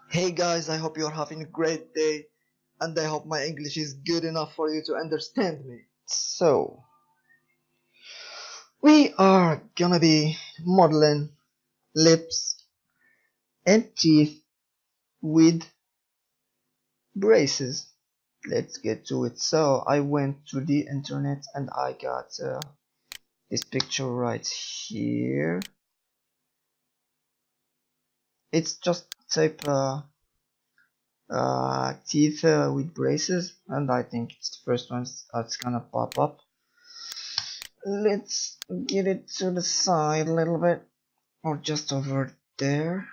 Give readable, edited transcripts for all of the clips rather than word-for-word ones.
Hey guys, I hope you're having a great day and I hope my English is good enough for you to understand me. So, we are gonna be modeling lips and teeth with braces. Let's get to it. So, I went to the internet and I got this picture right here. It's just type teeth with braces, and I think it's the first one that's gonna pop up. Let's get it to the side a little bit, or just over there.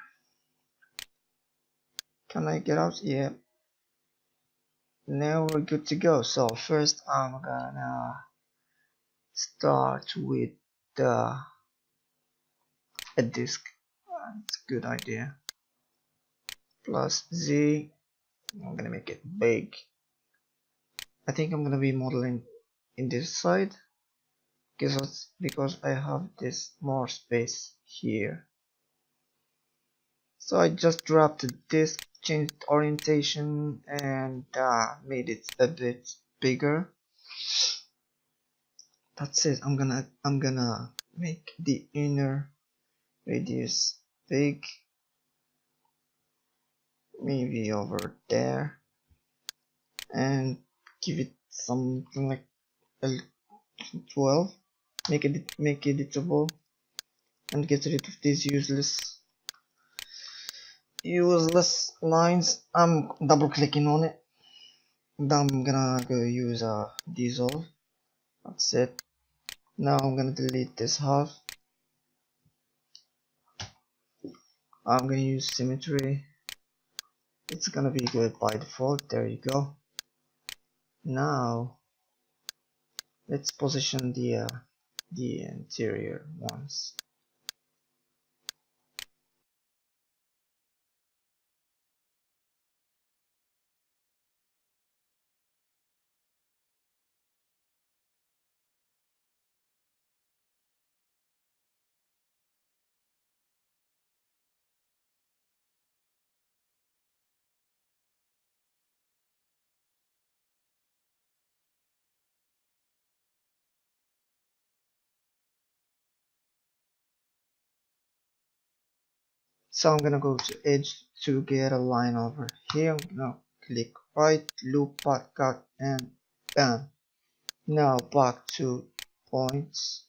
Can I get out? Yeah. Now we're good to go. So first I'm gonna start with a disc. That's a good idea. Plus Z. I'm gonna make it big. I think I'm gonna be modeling in this side because I have this more space here. So I just dropped the disc, changed orientation, and made it a bit bigger. That's it. I'm gonna make the inner radius big, maybe over there, and give it something like 12. Make it editable and get rid of these useless lines. I'm double clicking on it. Then I'm gonna go use dissolve. That's it. Now I'm gonna delete this half. I'm gonna use symmetry. It's gonna be good by default. There you go. Now let's position the interior ones. So I'm gonna go to edge to get a line over here. I'm gonna click right, loop, path, cut, and bam. Now back to points.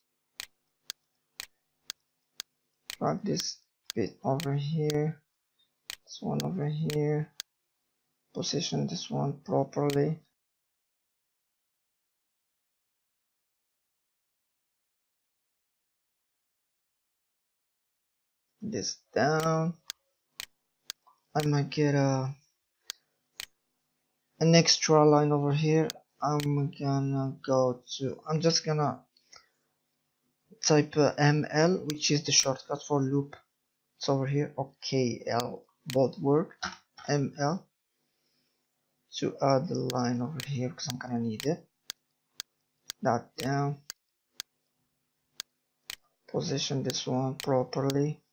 Drag this bit over here. This one over here. Position this one properly. This down. I might get an extra line over here. I'm just gonna type ML, which is the shortcut for loop. It's over here. Okay, L both work. ML to add the line over here because I'm gonna need it. That down. Position this one properly.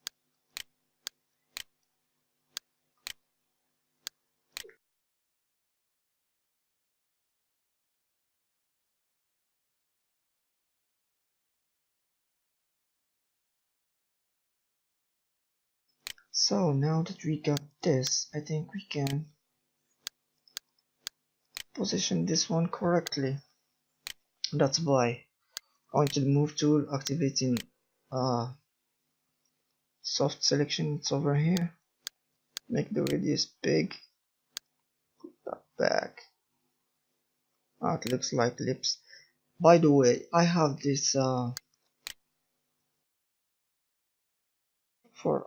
So now that we got this, I think we can position this one correctly. That's by going to the move tool, activating soft selection. It's over here. Make the radius big. Put that back. It looks like lips. By the way, I have this for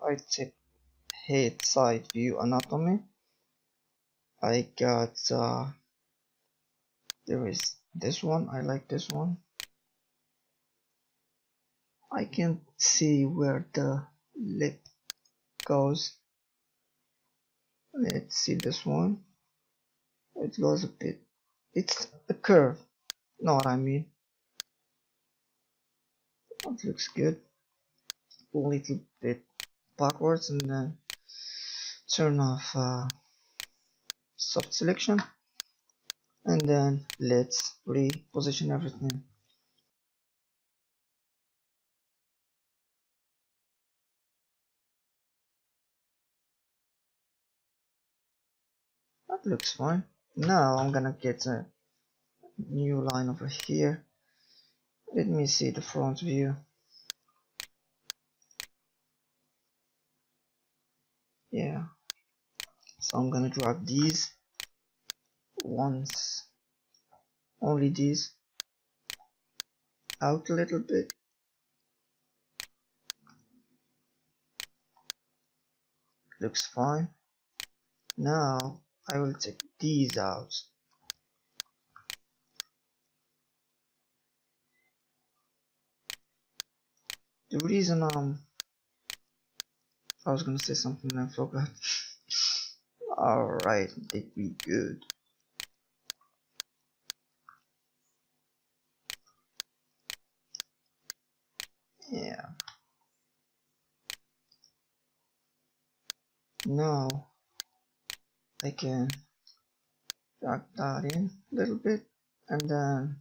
I check head side view anatomy. I got there is this one. I like this one. I can see where the lip goes. Let's see this one. It goes a bit. It's a curve. Know what I mean? That looks good. A little bit backwards and then turn off soft selection, and then let's reposition everything. That looks fine. Now I'm gonna get a new line over here. Let me see the front view. Yeah, so I'm gonna drag these once, only these, out a little bit. Looks fine. Now I will take these out. The reason I was gonna say something and I forgot. Alright, I think we good. Yeah. Now I can drag that in a little bit, and then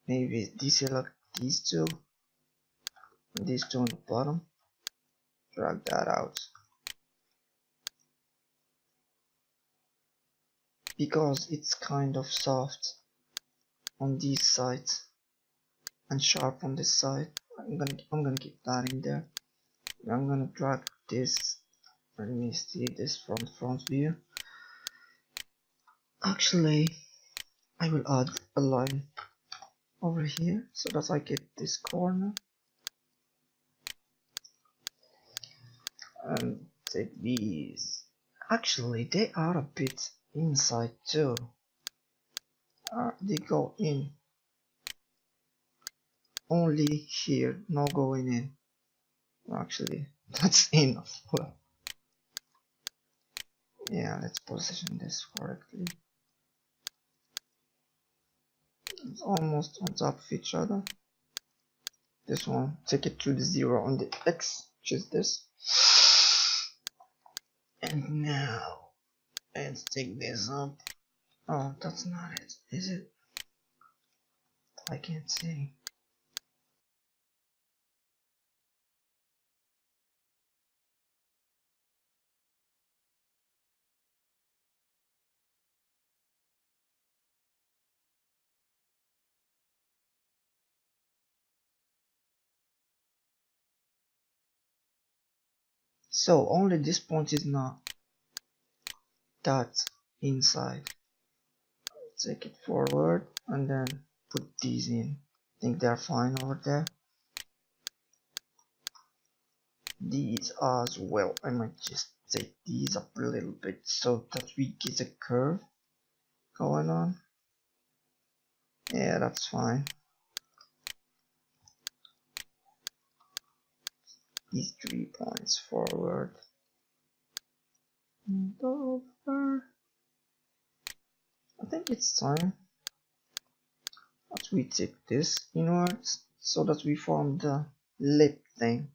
maybe deselect these two and these two on the bottom. Drag that out. Because it's kind of soft on these sides and sharp on this side, I'm gonna keep that in there. I'm gonna drag this. Let me see this from the front view. Actually, I will add a line over here so that I get this corner, and take these. Actually, they are a bit inside too. They go in only here, no going in. Actually, that's enough. Well, yeah, let's position this correctly. It's almost on top of each other. This one, take it to the 0 on the X, which is this. And now let's take this up. Oh, that's not it, is it? I can't see. So only this point is not that inside. Take it forward and then put these in. I think they're fine over there. These as well. I might just take these up a little bit so that we get a curve going on. Yeah, that's fine. These 3 points forward and over. I think it's time that we take this inwards so that we form the lip thing.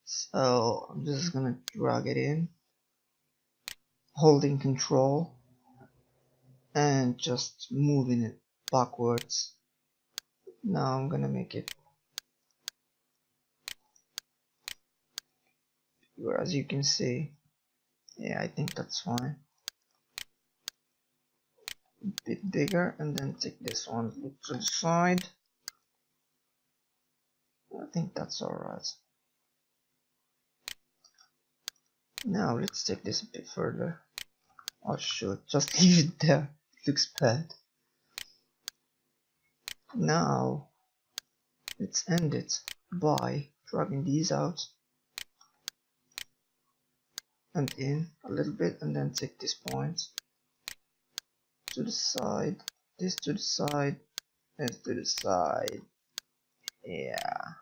So I'm just gonna drag it in, holding control and just moving it backwards. Now I'm gonna make it, as you can see. Yeah, I think that's fine. A bit bigger, and then take this one to the side. I think that's alright. Now let's take this a bit further. Or should just leave it there. It looks bad. Now let's end it by dragging these out and in a little bit, and then take this point to the side, this to the side, and to the side. Yeah.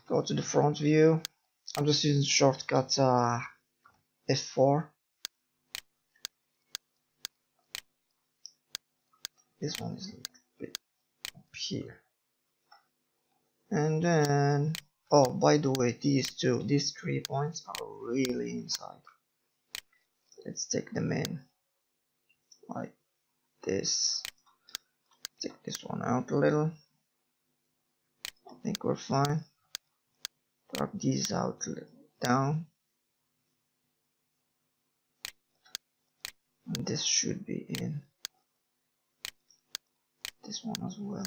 Go to the front view. I'm just using shortcut F4. This one is a bit up here. And then Oh, by the way, these 3 points are really inside. Let's take them in like this. Take this one out a little. I think we're fine. Drag these out down. And this should be in. This one as well.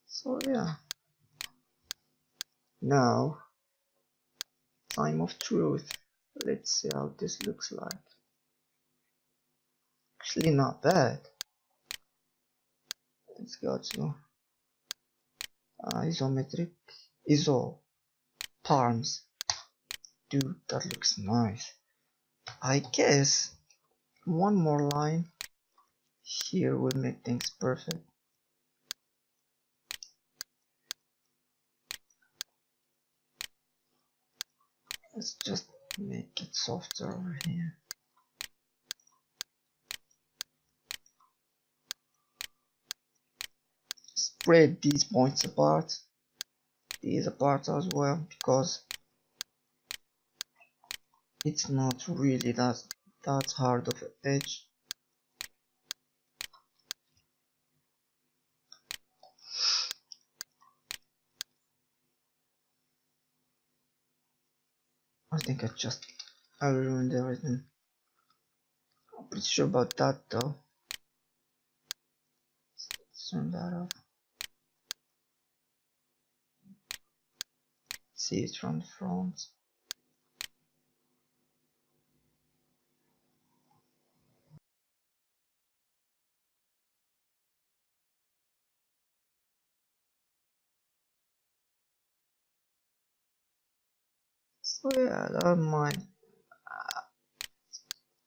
So yeah. Now, time of truth. Let's see how this looks like. Actually not bad. Let's go to isometric iso palms. Dude, that looks nice. I guess one more line here will make things perfect. Let's just make it softer over here. Spread these points apart, these apart as well, because it's not really that hard of an edge. I think I ruined everything. I'm pretty sure about that though. Let's turn that off. See it from the front. So yeah, that might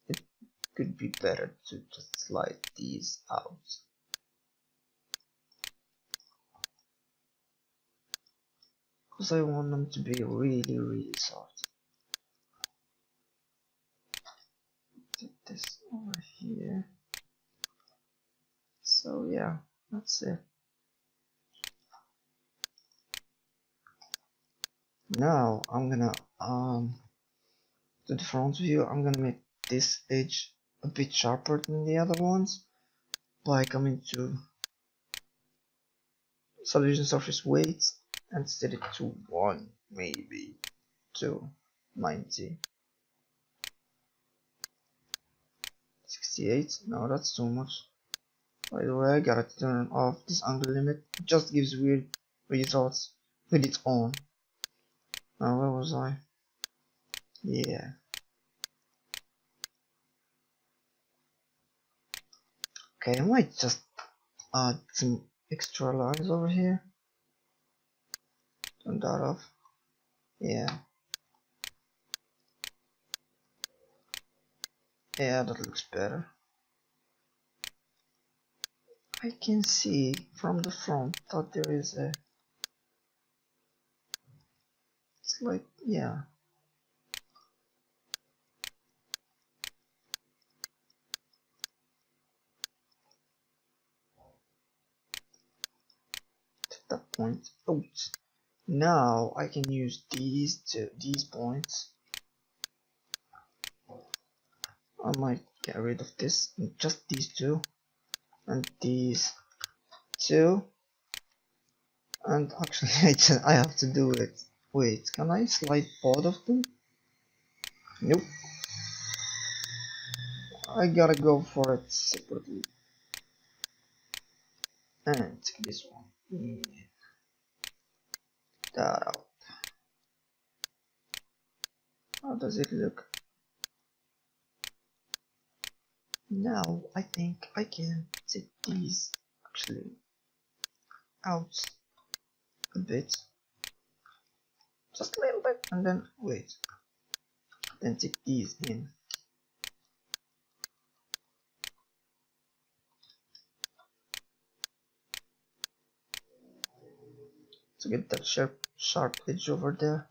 it could be better to just slide these out. Because I want them to be really soft. Take this over here. So yeah, that's it. Now I'm gonna to the front view. I'm gonna make this edge a bit sharper than the other ones by coming to subdivision surface weights and set it to 1, maybe to 90. 68. No, that's too much. By the way, I gotta turn off this angle limit. It just gives weird results with its own. Now where was I? Yeah. Okay, I might just add some extra lines over here. Turn that off. Yeah. Yeah, that looks better. I can see from the front that there is a... It's like, yeah. To that point. Oops. Now I can use these points. I might get rid of this, just these two, and these two. And actually, I have to do it. Wait, can I slide both of them? Nope. I gotta go for it separately. And take this one. Yeah. That out. How does it look? Now I think I can take these actually out a bit, just a little bit, and then wait, then take these in. To get that sharp edge over there.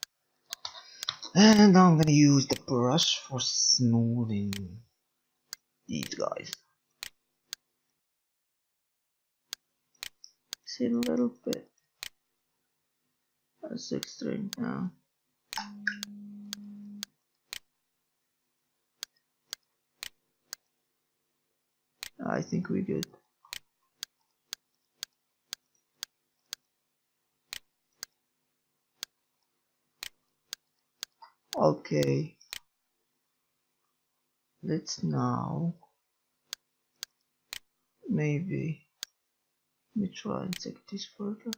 And now I'm gonna use the brush for smoothing these guys. See a little bit. That's extreme now. I think we're good. Okay. Let's now maybe let me try and take this further.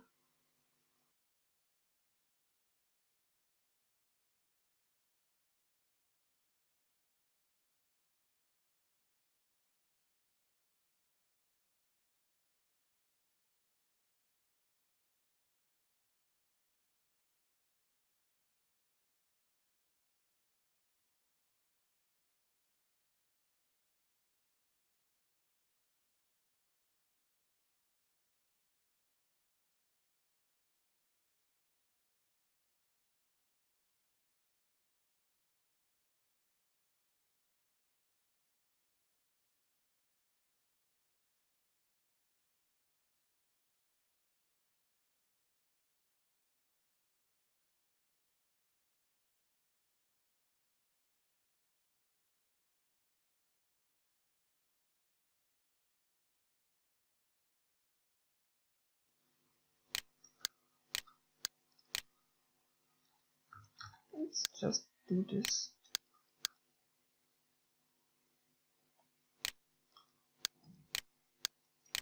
Let's just do this.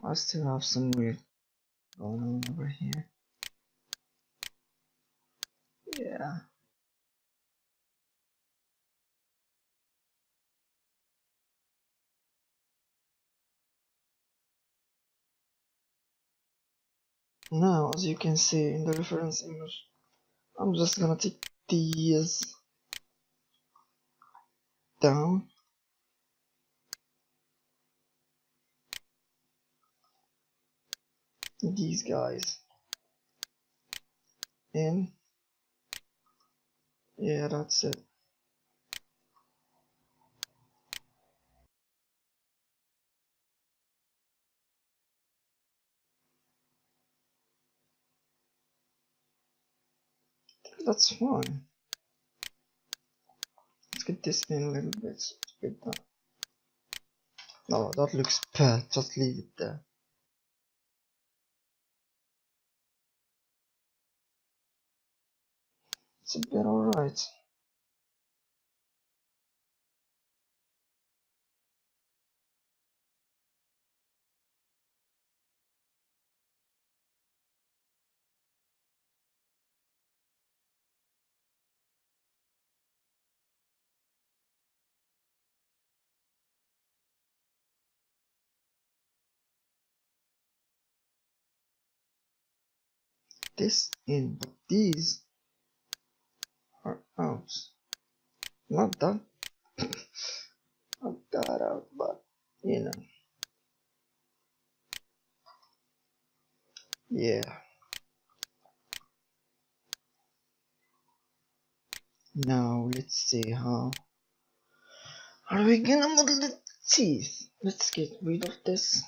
I still have some weird going on over here. Yeah. Now, as you can see in the reference image, I'm just gonna take these down. These guys in. Yeah, that's it. That's fine. Let's get this in a little bit. Get that. No, that looks bad. Just leave it there. It's a bit alright. This in, but these are out. Not that. Not that out, but you know. Yeah. Now let's see how are we gonna model the teeth. Let's get rid of this.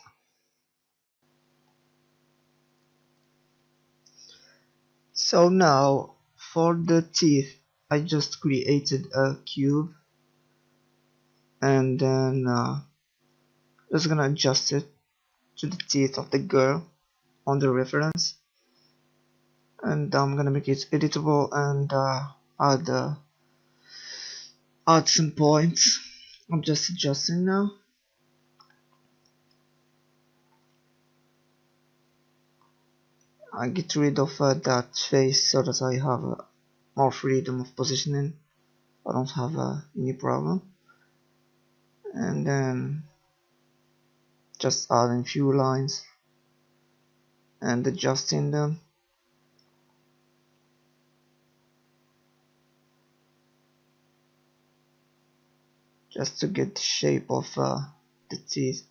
So now for the teeth, I just created a cube and then just gonna adjust it to the teeth of the girl on the reference, and I'm gonna make it editable and add some points. I'm just adjusting now. I get rid of that face so that I have more freedom of positioning. I don't have any problem. And then just adding few lines and adjusting them. Just to get the shape of the teeth.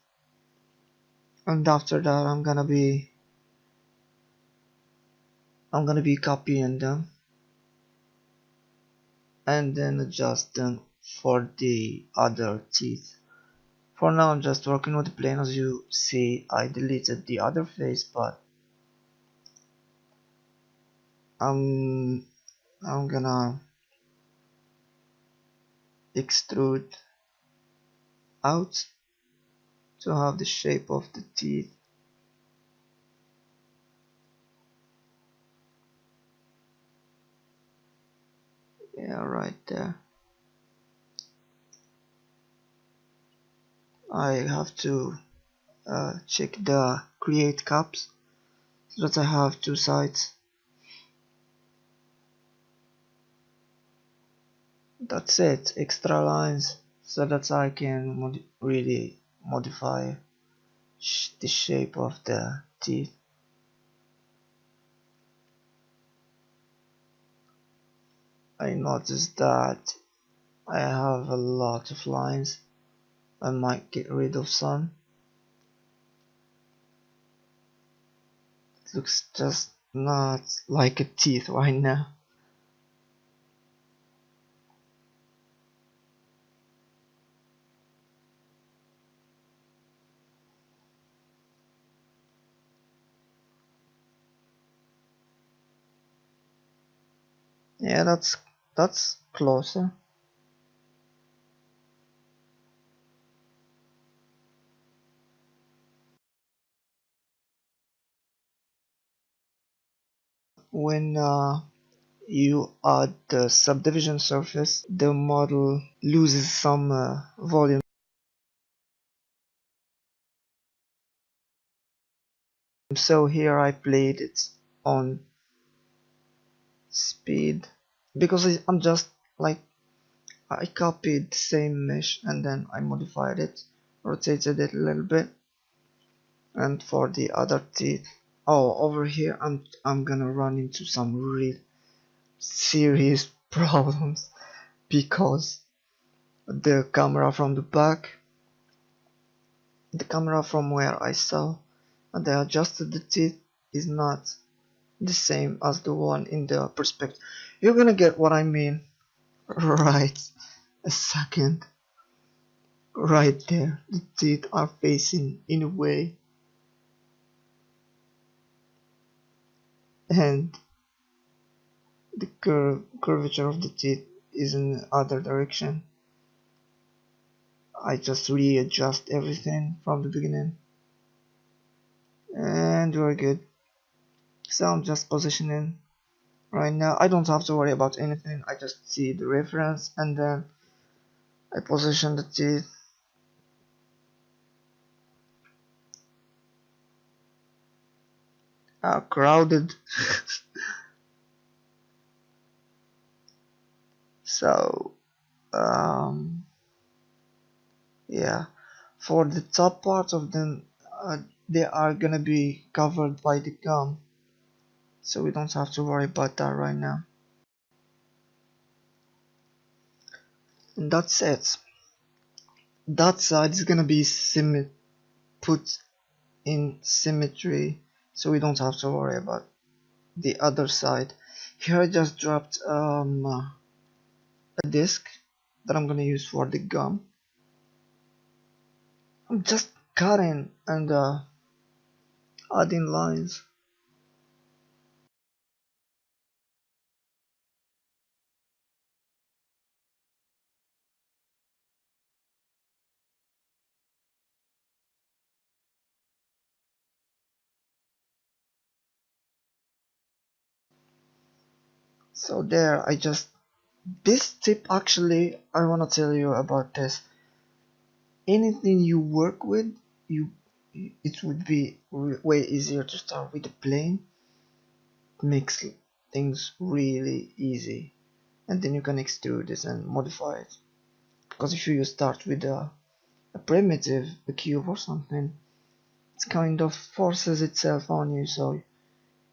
And after that I'm gonna be copying them and then adjust them for the other teeth. For now I'm just working with the plane. As you see, I deleted the other face, but I'm gonna extrude out to have the shape of the teeth. Yeah, right there. I have to check the create caps so that I have two sides. That's it, extra lines so that I can really modify the shape of the teeth. I noticed that I have a lot of lines. I might get rid of some. It looks just not like a teeth right now. Yeah, that's closer. When you add the subdivision surface, the model loses some volume. So here I played it on speed because I'm just like I copied the same mesh and then I modified it, rotated it a little bit. And for the other teeth, oh, over here I'm gonna run into some real serious problems because the camera from the back, the camera from where I saw and I adjusted the teeth is not the same as the one in the perspective. You're gonna get what I mean. Right, a second. Right there, the teeth are facing in a way and the curvature of the teeth is in the other direction. I just readjust everything from the beginning and we're good. So I'm just positioning right now. I don't have to worry about anything. I just see the reference and then I position the teeth. Crowded. So yeah, for the top part of them, they are gonna be covered by the gum, so we don't have to worry about that right now. And that's it. That side is gonna be put in symmetry, so we don't have to worry about the other side. Here I just dropped a disc that I'm gonna use for the gum. I'm just cutting and adding lines. So there, this tip actually, I wanna tell you about this. Anything you work with, you it would be way easier to start with a plane. It makes things really easy, and then you can extrude it and modify it. Because if you start with a primitive, a cube or something, it kind of forces itself on you, so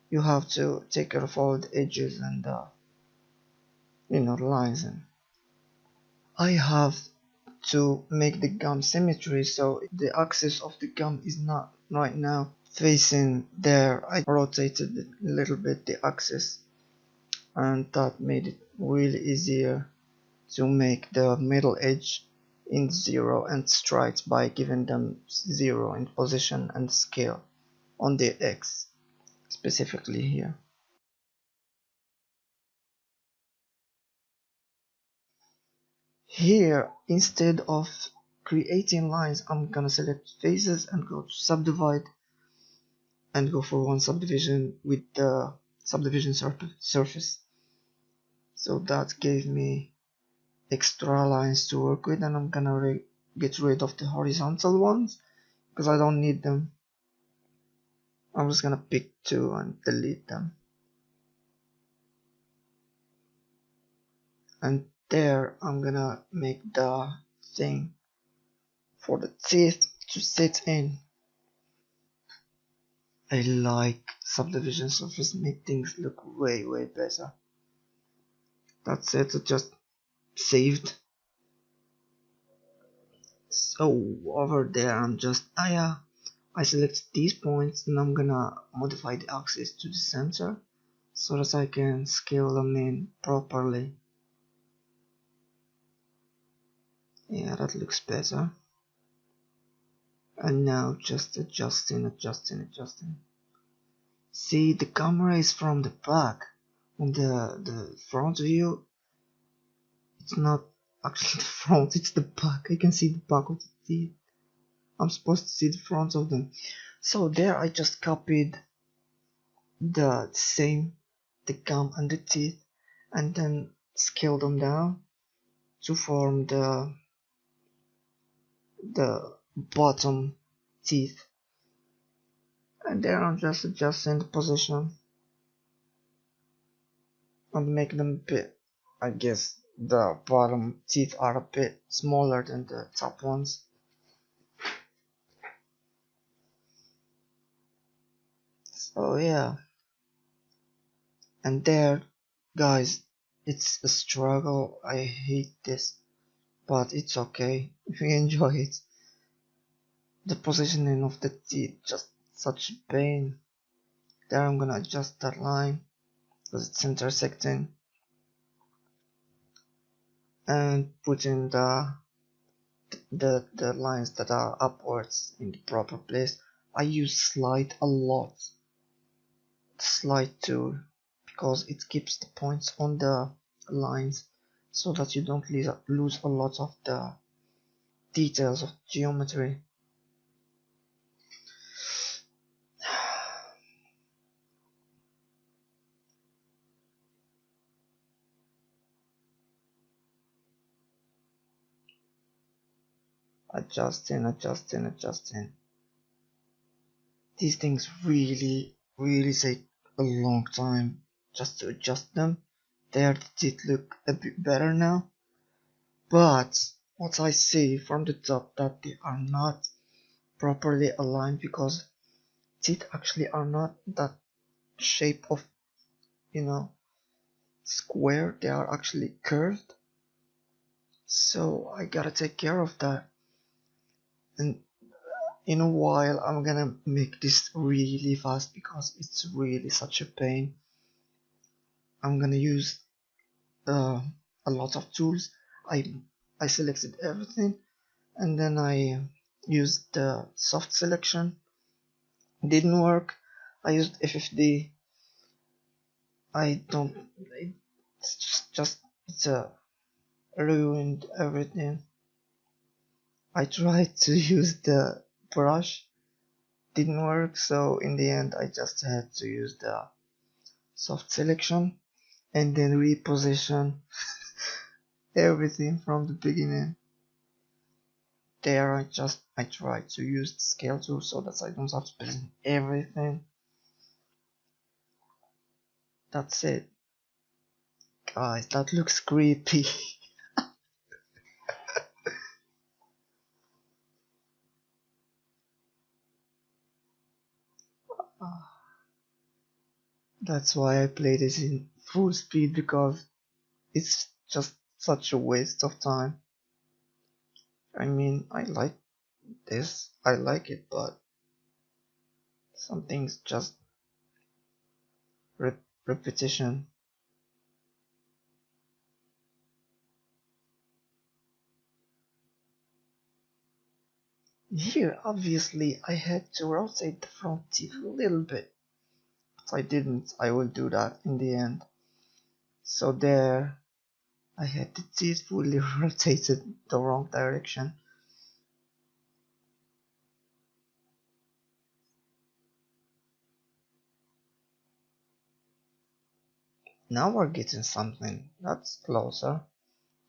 you have to take care of all the edges and lines. And I have to make the gum symmetry, so the axis of the gum is not right now facing there. I rotated it a little bit, the axis, and that made it really easier to make the middle edge in 0 and stripes by giving them 0 in position and scale on the X specifically here. Here, instead of creating lines, I'm gonna select faces and go to subdivide and go for one subdivision with the subdivision surface. So that gave me extra lines to work with, and I'm gonna get rid of the horizontal ones because I don't need them. I'm just gonna pick two and delete them. And there I'm gonna make the thing for the teeth to sit in. I like subdivision surface, make things look way better. That's it, I just saved. So over there I'm just I select these points and I'm gonna modify the axis to the center so that I can scale them in properly. Yeah, that looks better. And now just adjusting. See, the camera is from the back. On the front view, it's not actually the front, it's the back. I can see the back of the teeth. I'm supposed to see the front of them. So there I just copied the same, the gum and the teeth, and then scaled them down to form the bottom teeth. And there I'm just adjusting the position and make them a bit, I guess the bottom teeth are a bit smaller than the top ones. So yeah, and there guys, it's a struggle. I hate this, but it's okay if you enjoy it. The positioning of the teeth, just such a pain. There I'm gonna adjust that line because it's intersecting and put in the lines that are upwards in the proper place. I use slide a lot, slide tool, because it keeps the points on the lines so that you don't lose a lot of the details of geometry. Adjusting. These things really take a long time just to adjust them. There the teeth look a bit better now, but what I see from the top that they are not properly aligned because teeth actually are not that shape of, square. They are actually curved, so I gotta take care of that. And in a while I'm gonna make this really fast because it's really such a pain. I'm gonna use a lot of tools. I selected everything and then I used the soft selection. Didn't work. I used FFD. I don't. It's just it's ruined everything. I tried to use the brush, didn't work, so in the end I just had to use the soft selection and then reposition everything from the beginning. There I tried to use the scale tool so that I don't have to present everything. That's it. Guys, that looks creepy. That's why I play this in full speed, because it's just such a waste of time. I mean, I like this, I like it, but some things just repetition. Here, obviously, I had to rotate the front teeth a little bit. If I didn't, I will do that in the end. So there, I had the teeth fully rotated the wrong direction. Now we're getting something that's closer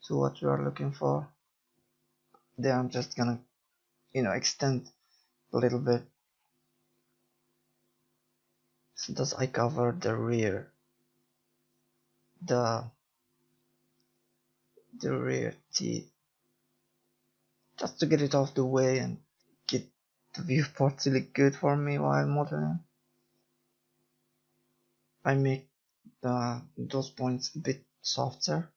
to what we are looking for. Then I'm just gonna, extend a little bit so that I cover the rear, the rear teeth, just to get it off the way and get the viewport to look good for me while modeling. I make those points a bit softer.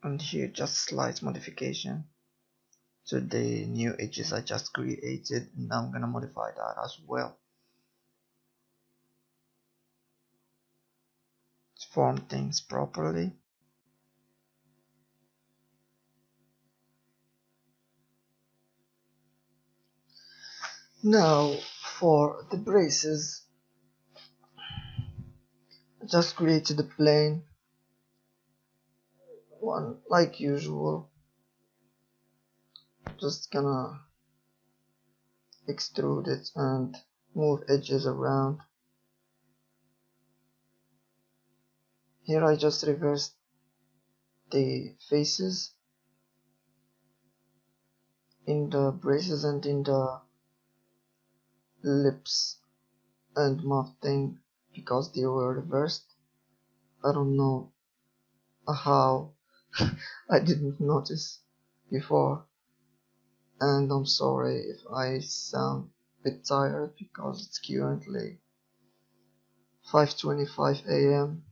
And here just slight modification to the new edges I just created, and I'm gonna modify that as well to form things properly. Now for the braces, I just created a plain one like usual. Just gonna extrude it and move edges around. Here I just reversed the faces in the braces and in the lips and mouth thing because they were reversed. I don't know how I didn't notice before, and I'm sorry if I sound a bit tired because it's currently 5:25 a.m.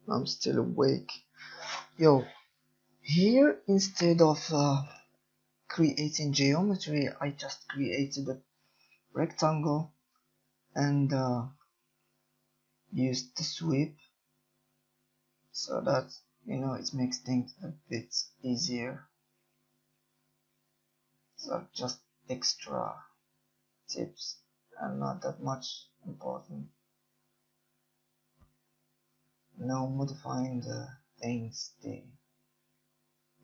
I'm still awake. Yo, here instead of creating geometry, I just created a rectangle and used the sweep so that it makes things a bit easier. So just extra tips and not that much important. Now modifying the things, the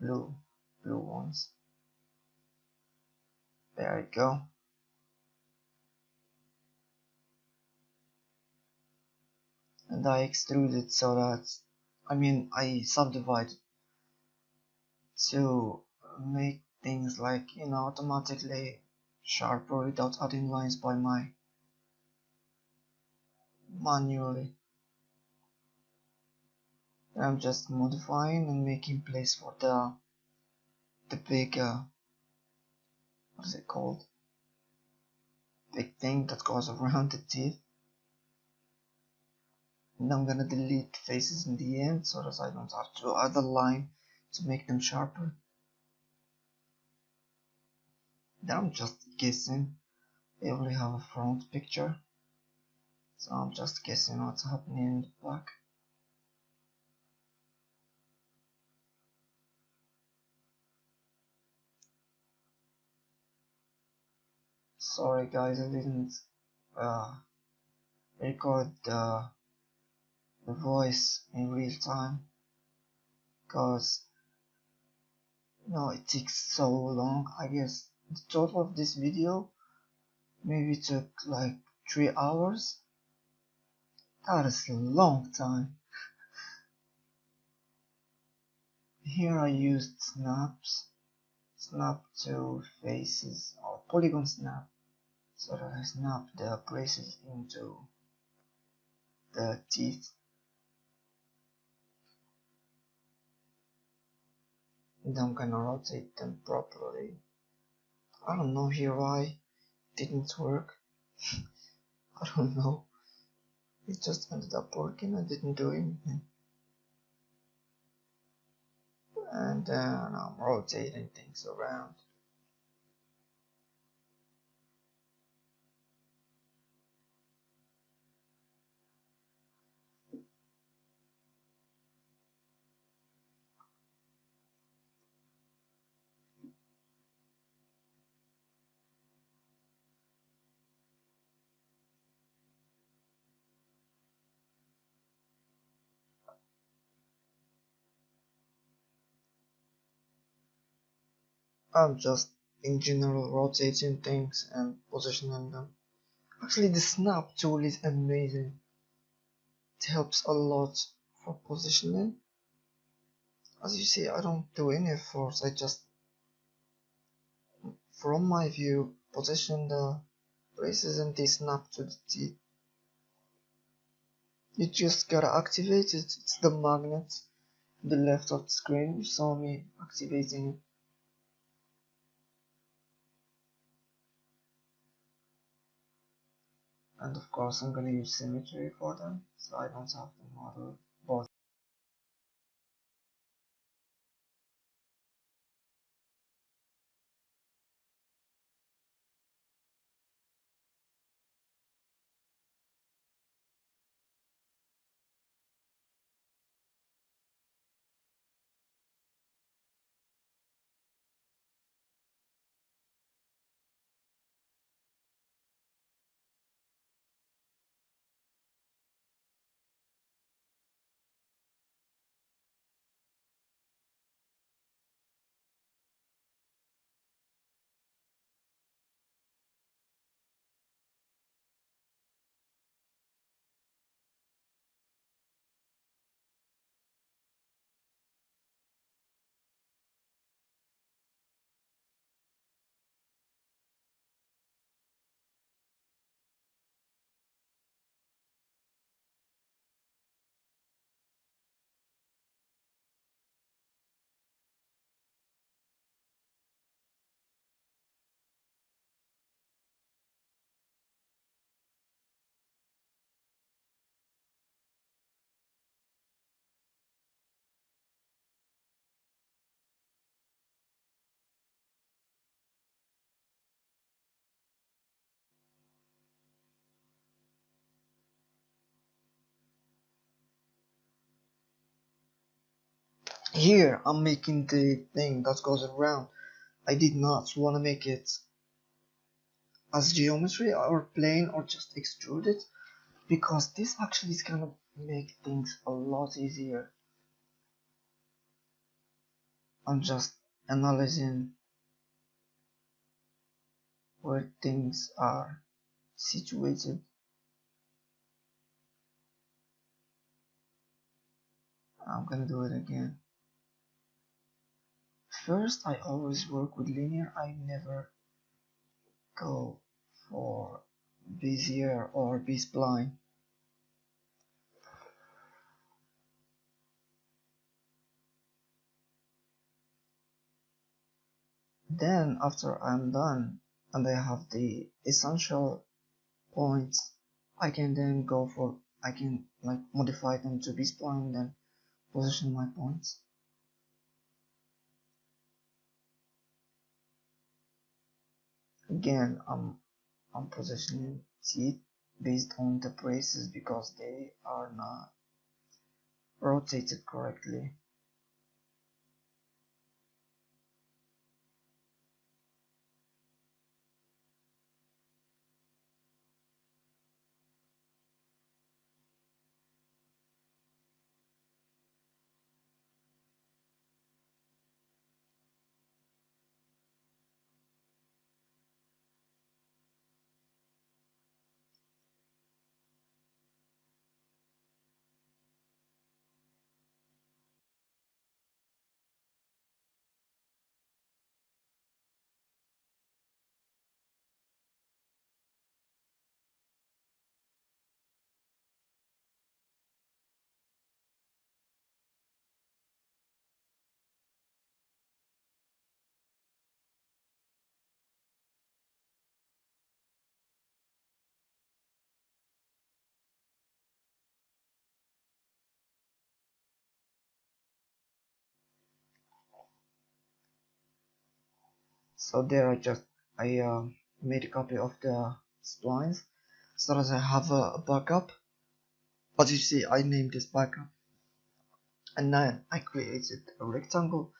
blue ones. There we go. And I extrude it so that, I subdivide to make things like, automatically sharper without adding lines by my manually. And I'm just modifying and making place for the big, what is it called? Big thing that goes around the teeth. And I'm gonna delete faces in the end so that I don't have to add a line to make them sharper. Then I'm just guessing. They only have a front picture, so I'm just guessing what's happening in the back. Sorry guys, I didn't record the voice in real time because it takes so long. I guess the total of this video maybe took like 3 hours. That is a long time. Here I used snap to faces, or polygon snap, so that I snap the braces into the teeth. And I'm gonna rotate them properly. I don't know here why it didn't work. I don't know. It just ended up working. I didn't do anything. And then I'm rotating things around. I'm just in general rotating things and positioning them. Actually, the snap tool is amazing. It helps a lot for positioning. As you see, I don't do any efforts, I just, from my view, position the braces and they snap to the teeth. You just gotta activate it. It's the magnet to the left of the screen. You saw me activating it. And of course I'm gonna use symmetry for them, so I don't have to model both. Here I'm making the thing that goes around. I did not want to make it as geometry or plane or just extrude it, because this actually is gonna make things a lot easier. I'm just analyzing where things are situated. I'm gonna do it again. First, I always work with linear. I never go for Bezier or B-spline. Then after I'm done and I have the essential points, I can then go for, I can like modify them to B-spline, then position my points. Again, I'm positioning teeth based on the braces because they are not rotated correctly. So there I made a copy of the splines so that I have a backup. But you see, I named this backup, and then I created a rectangle,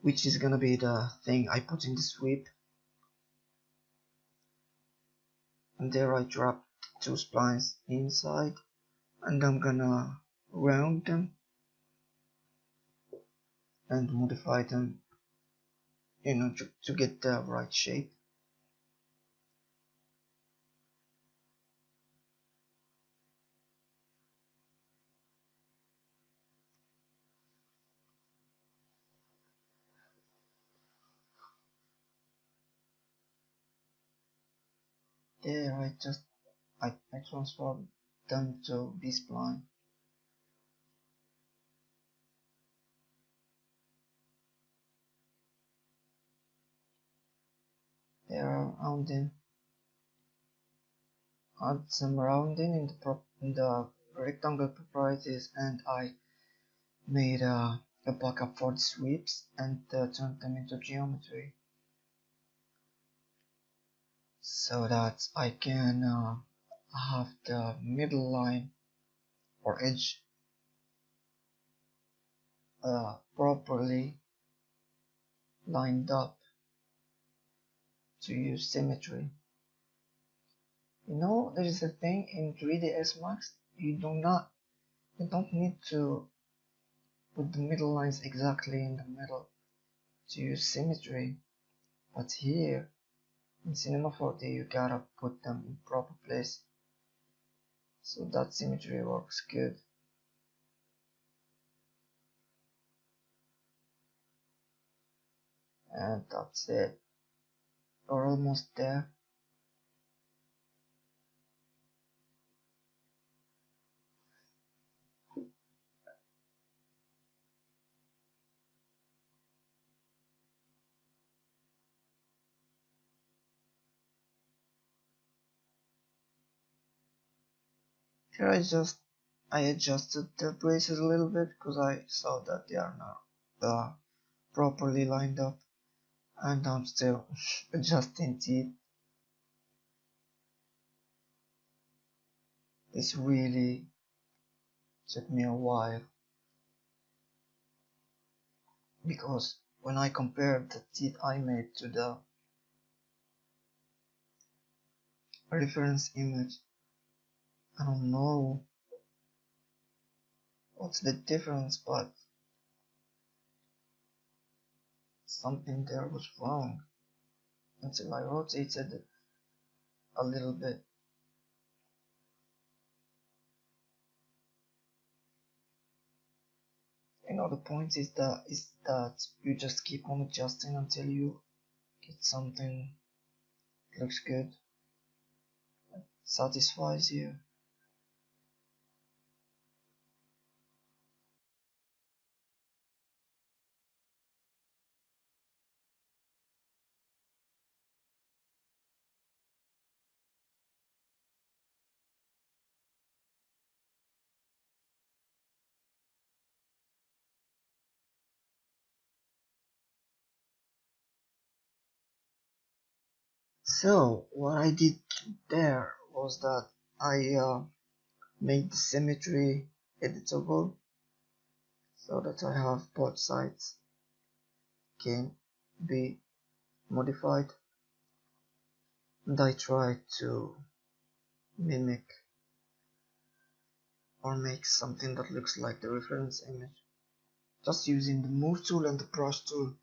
which is gonna be the thing I put in the sweep. And there I dropped two splines inside, and I'm gonna round them and modify them you know, to get the right shape. There, I transformed them to B-spline. There are rounding. Add some rounding in the rectangle properties, and I made a backup for the sweeps and turned them into geometry so that I can have the middle line or edge properly lined up to use symmetry. You know, there is a thing in 3ds Max, you don't need to put the middle lines exactly in the middle to use symmetry, but here in Cinema 4D you gotta put them in proper place, so that symmetry works good. And that's it, we're almost there. Here I adjusted the braces a little bit because I saw that they are not properly lined up, and I'm still adjusting teeth. This really took me a while, because when I compared the teeth I made to the reference image, I don't know what's the difference, but something there was wrong until I rotated it a little bit. You know, the point is that you just keep on adjusting until you get something that looks good, satisfies you. So what I did there was that I made the symmetry editable so that I have both sides can be modified, and I tried to mimic or make something that looks like the reference image, just using the move tool and the brush tool.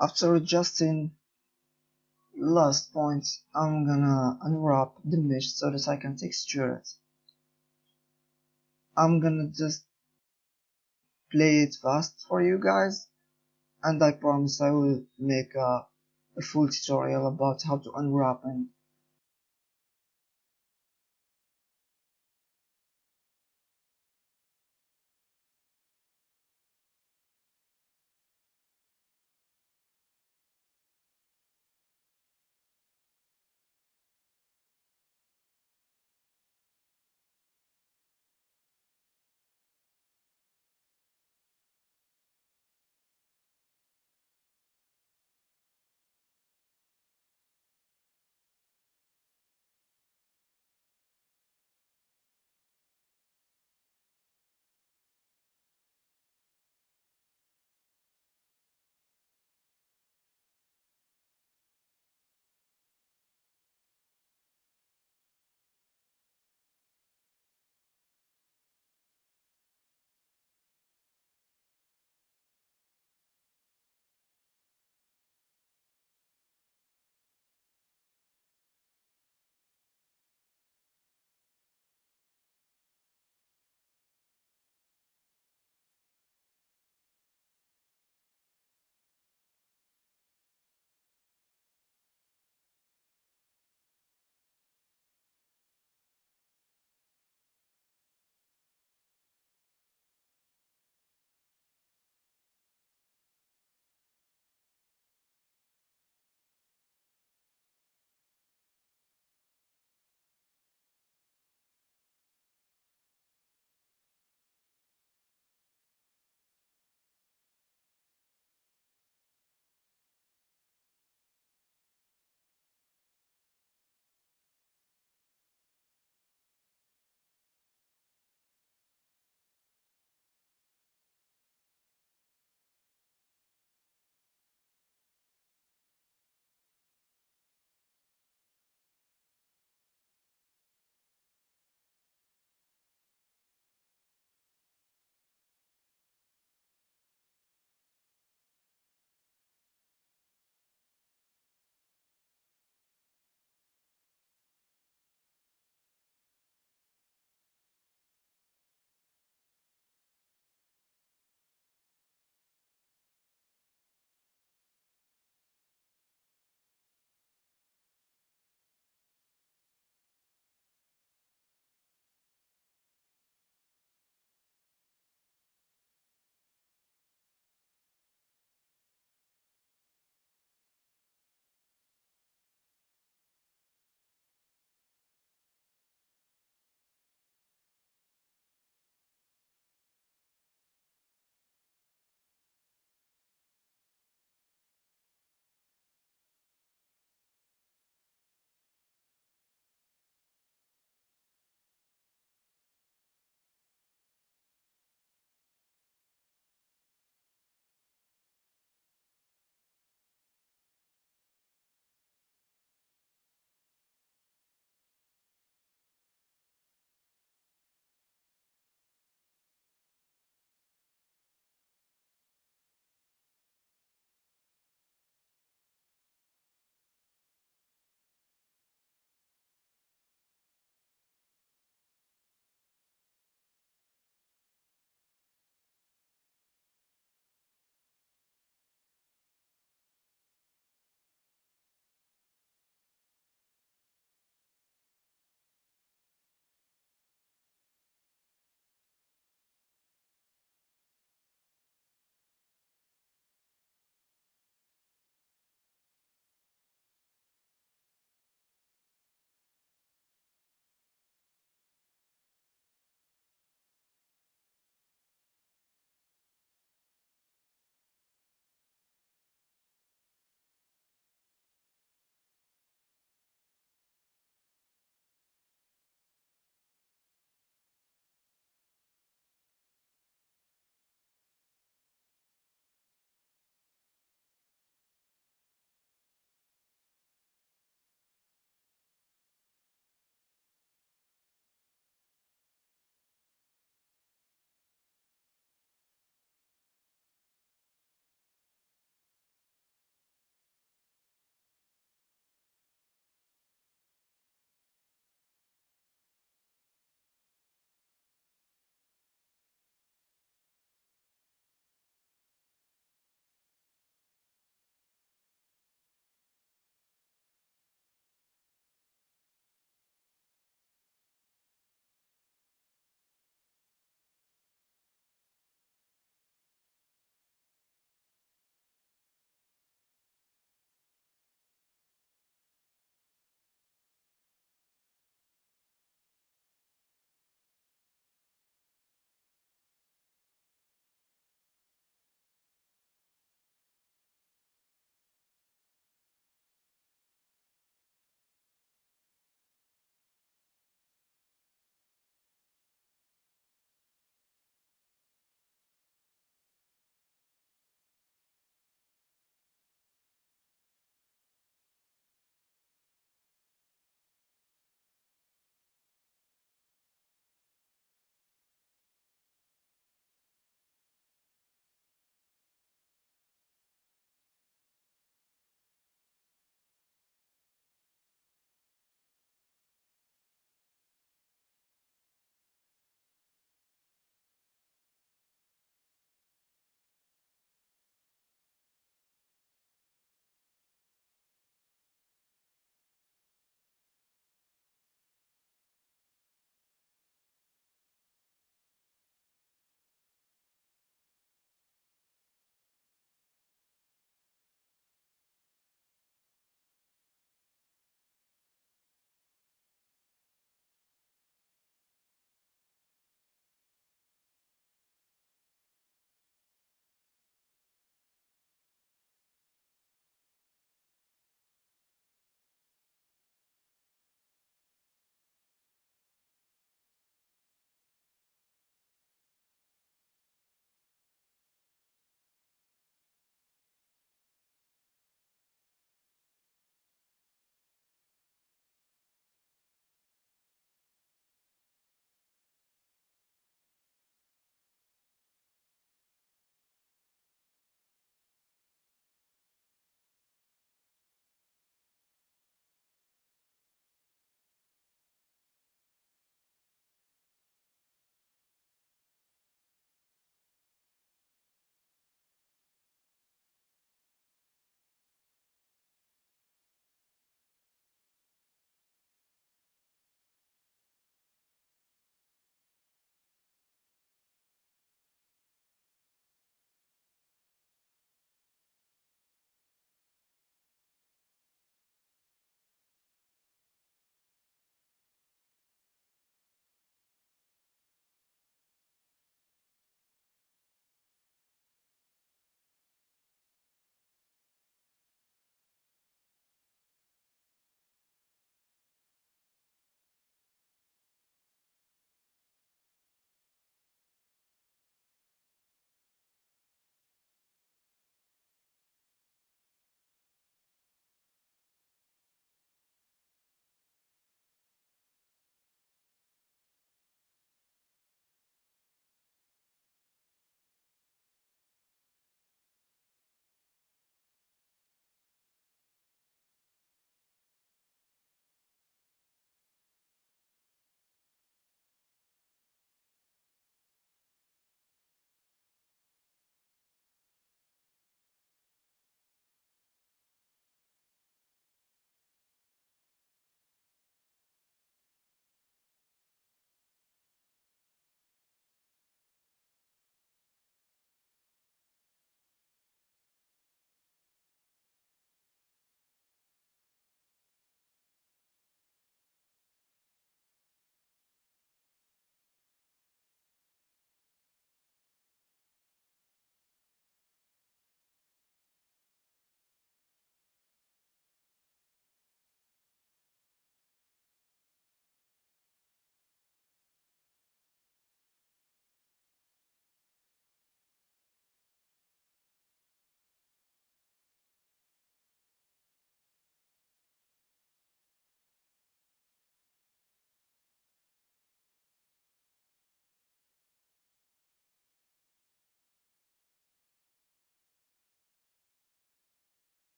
After adjusting last points, I'm gonna unwrap the mesh so that I can texture it. I'm gonna just play it fast for you guys, and I promise I will make a full tutorial about how to unwrap and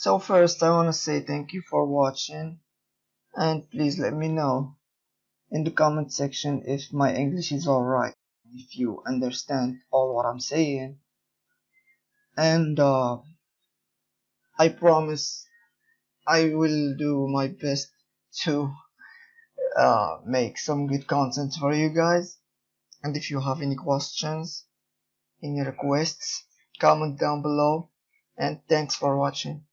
So first I wanna say thank you for watching, and please let me know in the comment section if my English is alright, if you understand all what I'm saying, and I promise I will do my best to make some good content for you guys. And if you have any questions, any requests, comment down below, and thanks for watching.